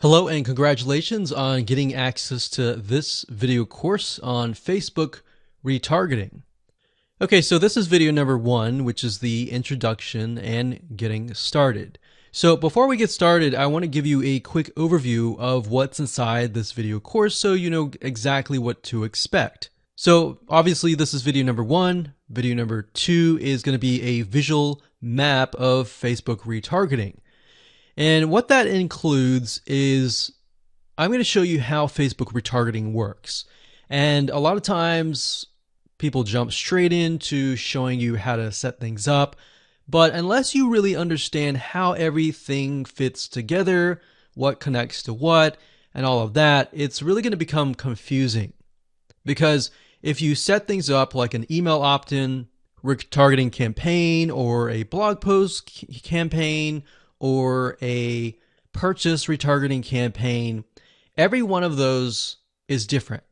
Hello and congratulations on getting access to this video course on Facebook retargeting. Okay, so this is video number 1, which is the introduction and getting started. So before we get started, I want to give you a quick overview of what's inside this video course so you know exactly what to expect. So obviously this is video number 1. Video number 2 is going to be a visual map of Facebook retargeting. And what that includes is I'm going to show you how Facebook retargeting works. And a lot of times people jump straight into showing you how to set things up. But unless you really understand how everything fits together, what connects to what, and all of that, it's really going to become confusing. Because if you set things up like an email opt-in retargeting campaign or a blog post campaign, or a purchase retargeting campaign, every one of those is different.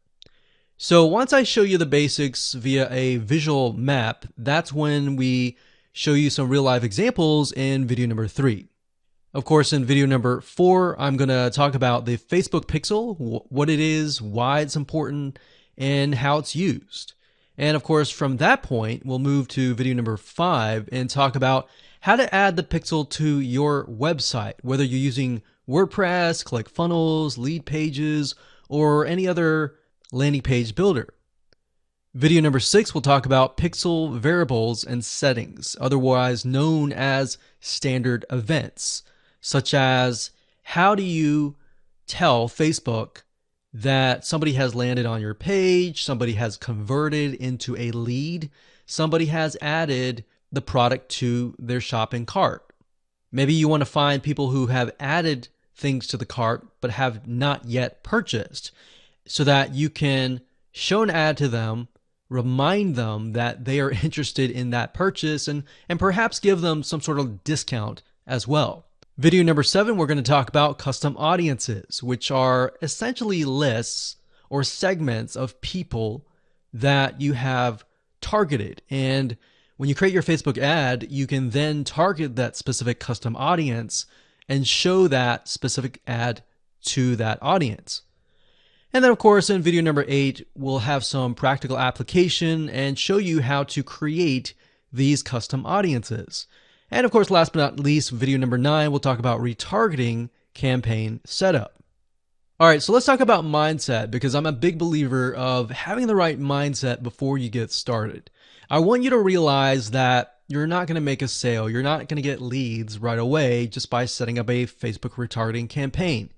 So once I show you the basics via a visual map, that's when we show you some real life examples in video number 3. Of course, in video number 4, I'm going to talk about the Facebook pixel, what it is, why it's important, and how it's used. And of course, from that point, we'll move to video number 5 and talk about how to add the pixel to your website, whether you're using WordPress, ClickFunnels, Lead Pages, or any other landing page builder. Video number 6 will talk about pixel variables and settings, otherwise known as standard events, such as how do you tell Facebook that somebody has landed on your page, somebody has converted into a lead, somebody has added the product to their shopping cart. Maybe you want to find people who have added things to the cart but have not yet purchased so that you can show an ad to them, remind them that they are interested in that purchase, and perhaps give them some sort of discount as well. Video number 7, we're going to talk about custom audiences, which are essentially lists or segments of people that you have targeted. And when you create your Facebook ad, you can then target that specific custom audience and show that specific ad to that audience. And then of course in video number 8, we'll have some practical application and show you how to create these custom audiences. And of course, last but not least, video number 9, we'll talk about retargeting campaign setup. All right, so let's talk about mindset, because I'm a big believer of having the right mindset before you get started. I want you to realize that you're not going to make a sale. You're not going to get leads right away just by setting up a Facebook retargeting campaign.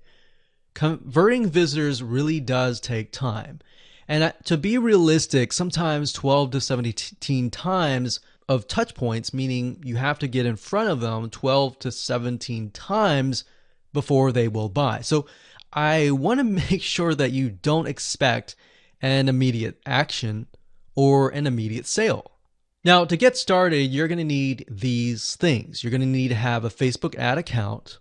Converting visitors really does take time. And to be realistic, sometimes 12 to 17 times of touch points, meaning you have to get in front of them 12 to 17 times before they will buy. So I want to make sure that you don't expect an immediate action or an immediate sale. Now, to get started, you're going to need these things. You're going to need to have a Facebook ad account.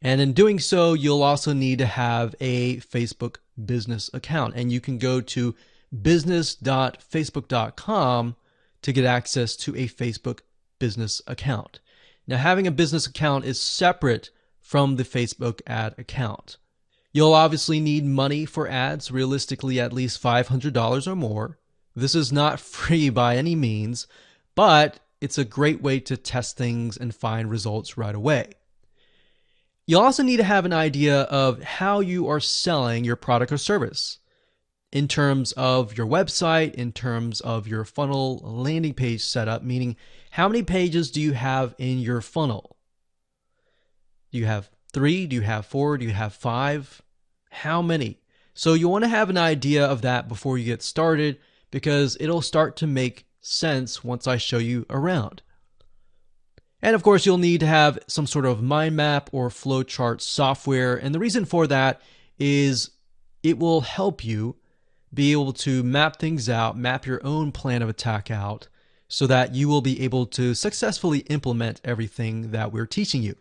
And in doing so, you'll also need to have a Facebook business account. And you can go to business.facebook.com to get access to a Facebook business account. Now, having a business account is separate from the Facebook ad account. You'll obviously need money for ads, realistically at least $500 or more. This is not free by any means, but it's a great way to test things and find results right away. You'll also need to have an idea of how you are selling your product or service in terms of your website, in terms of your funnel landing page setup, meaning how many pages do you have in your funnel? Do you have 3? Do you have 4? Do you have 5? How many? So you want to have an idea of that before you get started, because it'll start to make sense once I show you around. And of course, you'll need to have some sort of mind map or flowchart software. And the reason for that is it will help you be able to map things out, map your own plan of attack out, so that you will be able to successfully implement everything that we're teaching you.